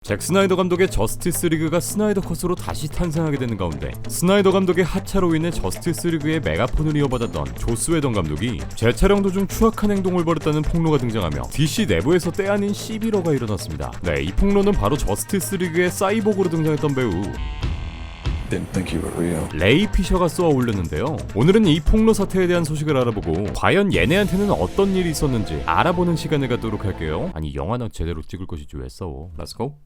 잭 스나이더 감독의 저스티스 리그가 스나이더 컷으로 다시 탄생하게 되는 가운데 스나이더 감독의 하차로 인해 저스티스 리그의 메가폰을 이어받았던 조스 웨던 감독이 재촬영 도중 추악한 행동을 벌였다는 폭로가 등장하며 DC 내부에서 때 아닌 시비러가 일어났습니다. 네, 이 폭로는 바로 저스티스 리그의 사이보그로 등장했던 배우 Didn't think you were real. 레이 피셔가 쏘아 올렸는데요. 오늘은 이 폭로 사태에 대한 소식을 알아보고 과연 얘네한테는 어떤 일이 있었는지 알아보는 시간을 갖도록 할게요. 아니 영화나 제대로 찍을 것이지 왜 싸워. Let's go.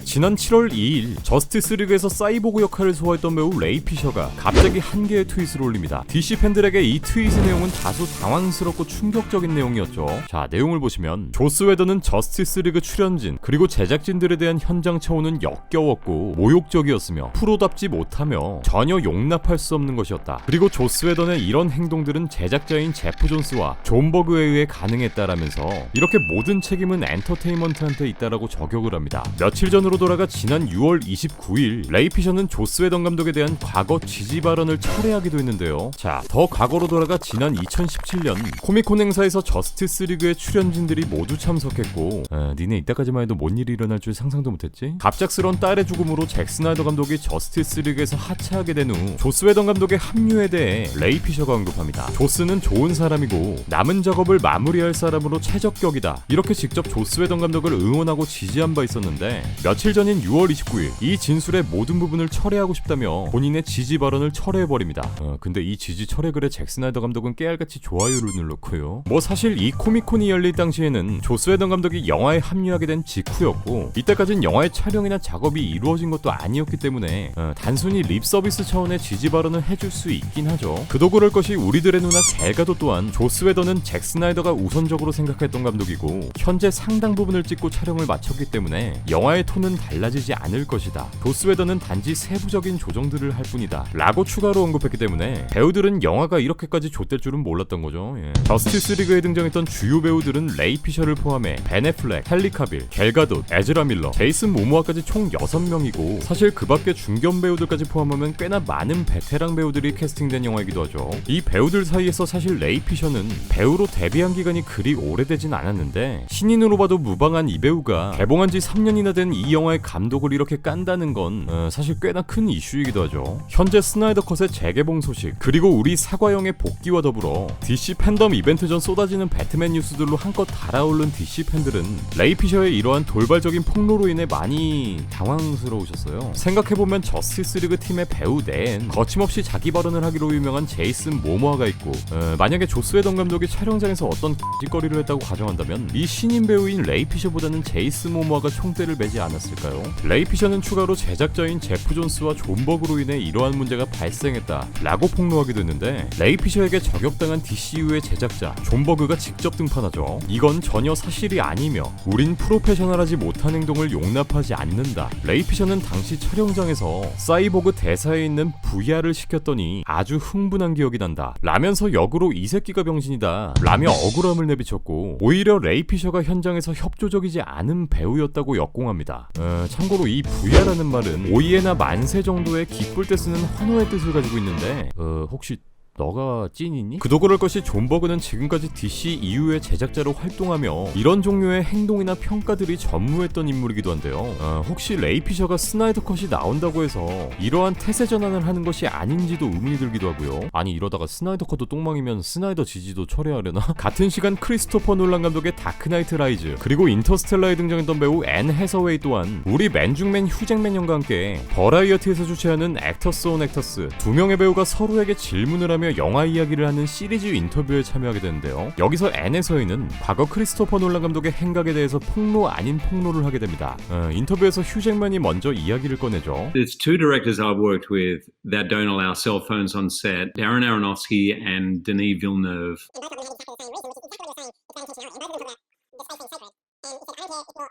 지난 7월 2일 저스티스 리그에서 사이보그 역할을 소화했던 배우 레이 피셔가 갑자기 한 개의 트윗을 올립니다. DC 팬들에게 이 트윗의 내용은 다소 당황스럽고 충격적인 내용이었죠. 자, 내용을 보시면 조스 웨더는 저스티스 리그 출연진 그리고 제작진들에 대한 현장 처우는 역겨웠고 모욕적이었으며 프로답지 못하며 전혀 용납할 수 없는 것이었다. 그리고 조스 웨던의 이런 행동들은 제작자인 제프 존스와 존 버그에 의해 가능했다라면서 이렇게 모든 책임은 엔터테인먼트한테 있다라고 저격을 합니다. 며칠 전으로 돌아가 지난 6월 29일 레이 피셔는 조스 웨던 감독에 대한 과거 지지 발언을 철회하기도 했는데요. 자, 더 과거로 돌아가 지난 2017년 코미콘 행사에서 저스티스 리그의 출연진들이 모두 참석했고 니네 이때까지만 해도 뭔 일이 일어날 줄 상상도 못했지? 갑작스런 딸의 죽음으로 잭 스나이더 감독이 저스티스 리그에서 하차하게 된 후 조스 웨던 감독의 합류에 대해 레이 피셔가 언급합니다. 조스는 좋은 사람이고 남은 작업을 마무리할 사람으로 최적격이다. 이렇게 직접 조스 웨던 감독을 응원하고 지지한 바 있었는데 며칠 전인 6월 29일 이 진술의 모든 부분을 철회하고 싶다며 본인의 지지 발언을 철회해버립니다. 근데 이 지지 철회 글에 잭 스나이더 감독은 깨알같이 좋아요를 눌렀고요. 뭐 사실 이 코미콘이 열릴 당시에는 조스 웨던 감독이 영화에 합류하게 된 직후였고 이때까진 영화의 촬영이나 작업이 이루어진 것도 아니었기 때문에 단순히 립 서비스 차원의 지지 발언을 해줄 수 있긴 하죠. 그도 그럴 것이 우리들의 누나 갤가도 또한 조스 웨더는 잭 스나이더가 우선적으로 생각했던 감독이고 현재 상당 부분을 찍고 촬영을 마쳤기 때문에 영화의 톤은 달라지지 않을 것이다. 조스 웨더는 단지 세부적인 조정들을 할 뿐이다 라고 추가로 언급했기 때문에 배우들은 영화가 이렇게까지 좆될 줄은 몰랐던 거죠. 저스티스 리그에 등장했던 주요 배우들은 레이 피셔를 포함해 벤 애플렉, 헨리 카빌, 갤가돗, 에즈라 밀러, 제이슨 모모아까지 총 6명이고 사실 그 밖에 중견 배우들까지 포함하면 꽤나 많은 베테랑 배우들이 캐스팅된 영화이기도 하죠. 이 배우들 사이에서 사실 레이 피셔는 배우로 데뷔한 기간이 그리 오래되진 않았는데 신인으로 봐도 무방한 이 배우가 개봉한 지 3년이나 된 이 영화의 감독을 이렇게 깐다는 건 사실 꽤나 큰 이슈이기도 하죠. 현재 스나이더 컷의 재개봉 소식 그리고 우리 사과영의 복귀와 더불어 DC 팬덤 이벤트 전 쏟아지는 배트맨 뉴스들로 한껏 달아오른 DC 팬들은 레이 피셔의 이러한 돌발적인 폭로로 인해 많이 당황스러우셨어요. 생각해보면 저스티스 리그 팀의 배우 내엔 거침없이 자기 발언을 하기로 유명한 제이슨 모모아가 있고 만약에 조스 웨던 감독이 촬영장에서 어떤 짓거리를 했다고 가정한다면 이 신인 배우인 레이 피셔보다는 제이슨 모모아가 총대를 매지 않았을까요? 레이 피셔는 추가로 제작자인 제프 존스와 존 버그로 인해 이러한 문제가 발생했다 라고 폭로하기도 했는데 레이 피셔에게 저격당한 DCU의 제작자 존 버그가 직접 등판하죠. 이건 전혀 사실이 아니며 우린 프로페셔널하지 못한 행동을 용납하지 않는다. 레이 피셔는 당시 촬영장에서 사이보그 대사에 있는 VR을 시켰더니 아주 흥분한 기억이 난다 라면서 역으로 이 새끼가 병신이다 라며 억울함을 내비쳤고 오히려 레이 피셔가 현장에서 협조적이지 않은 배우였다고 역공합니다. 참고로 이 VR라는 말은 오이에나 만세 정도의 기쁠 때 쓰는 환호의 뜻을 가지고 있는데 혹시 너가 찐이니? 그도 그럴 것이 존 버그는 지금까지 DC EU의 제작자로 활동하며 이런 종류의 행동이나 평가들이 전무했던 인물이기도 한데요. 혹시 레이 피셔가 스나이더 컷이 나온다고 해서 이러한 태세 전환을 하는 것이 아닌지도 의문이 들기도 하고요. 아니 이러다가 스나이더 컷도 똥망이면 스나이더 지지도 철회하려나? 같은 시간 크리스토퍼 놀란 감독의 다크나이트 라이즈 그리고 인터스텔라에 등장했던 배우 앤 해서웨이 또한 우리 맨중맨 휴잭맨 형과 함께 버라이어티에서 주최하는 액터스 온 액터스 2명의 배우가 서로에게 질문을 하며 영화 이야기를 하는 시리즈 인터뷰에 참여하게 되는데요. 여기서 앤에서이는 과거 크리스토퍼 놀란 감독의 행각에 대해서 폭로 아닌 폭로를 하게 됩니다. 인터뷰에서 휴잭맨이 먼저 이야기를 꺼내죠. There's two directors I've worked with that don't allow cell phones on set, Darren Aronofsky and Denis Villeneuve.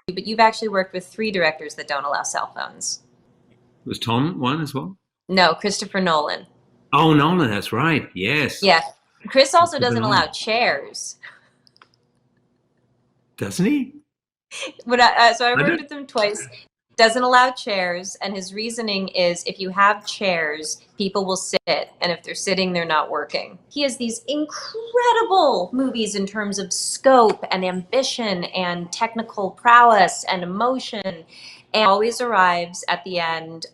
But you've actually worked with 3 directors that don't allow cell phones. Was Tom one as well? No, Christopher Nolan. Oh, Nolan, that's right. Yes. Yeah. Chris also doesn't allow chairs. Doesn't he? But so I worked with him twice. Doesn't allow chairs, and his reasoning is if you have chairs, People will sit, and if they're sitting, they're not working. He has these incredible movies in terms of scope and ambition and technical prowess and emotion, and always arrives at the end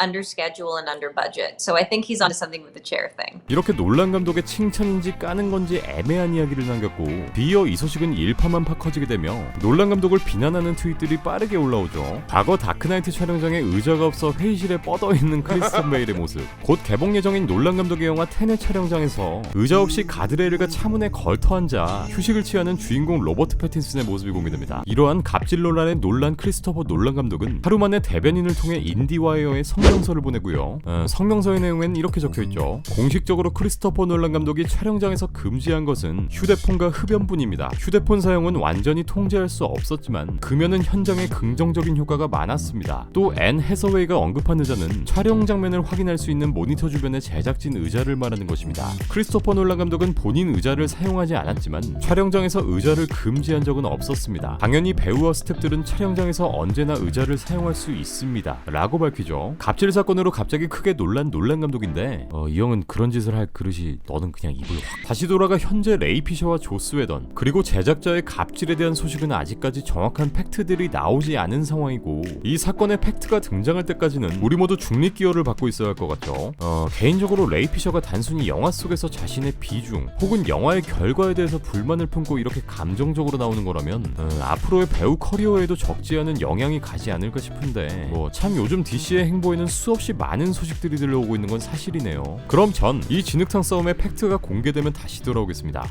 under schedule and under budget. So I think he's onto something with the chair thing. 이렇게 놀란 감독의 칭찬인지 까는 건지 애매한 이야기를 남겼고, 뒤이어 이 소식은 일파만파 커지게 되며 놀란 감독을 비난하는 트윗들이 빠르게 올라오죠. 과거 다크나이트 촬영장에 의자가 없어 회의실에 뻗어있는 크리스찬 베일의 모습, 곧 개봉 예정인 놀란 감독의 영화 테넷 촬영장에서 의자 없이 가드레일과 차문에 걸터앉아 휴식을 취하는 주인공 로버트 패틴슨의 모습이 공개됩니다. 이러한 갑질 논란의 놀란 크리스토퍼 놀란 감독은 하루 만에 대변인을 통해 인디와이어에 성명서를 보내고요. 성명서의 내용엔 이렇게 적혀있죠. 공식적으로 크리스토퍼 놀란 감독이 촬영장에서 금지한 것은 휴대폰과 흡연뿐입니다. 휴대폰 사용은 완전히 통제할 수 없었지만 금연은 현장에 긍정적인 효과가 많았습니다. 또 앤 해서웨이가 언급한 의자는 촬영 장면을 확인할 수 있는 모니터 주변의 제작진 의자를 말하는 것입니다. 크리스토퍼 놀란 감독은 본인 의자를 사용하지 않았지만 촬영장에서 의자를 금지한 적은 없었습니다. 당연히 배우와 스태프들은 촬영장에서 언제나 의자를 사용할 수 있습니다 라고 밝히죠. 갑질 사건으로 갑자기 크게 놀란 감독인데 이 형은 그런 짓을 할 그릇이, 너는 그냥 입을 확. 다시 돌아가 현재 레이 피셔와 조스 웨던, 그리고 제작자의 갑질에 대한 소식은 아직까지 정확한 팩트들이 나오지 않은 상황이고, 이 사건의 팩트가 등장할 때까지는 우리 모두 중립 기여를 받고 있어야 할 것 같죠. 개인적으로 레이 피셔가 단순히 영화 속에서 자신의 비중 혹은 영화의 결과에 대해서 불만을 품고 이렇게 감정적으로 나오는 거라면 앞으로의 배우 커리어에도 적지 않은 영향이 가지 않을까 싶은데, 참 요즘 DC의 행보에는 수없이 많은 소식들이 들려오고 있는 건 사실이네요. 그럼 전 이 진흙탕 싸움의 팩트가 공개되면 다시 돌아오겠습니다.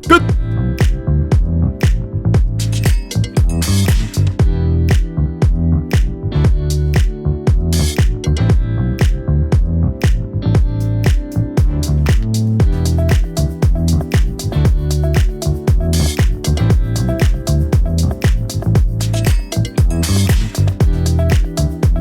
끝!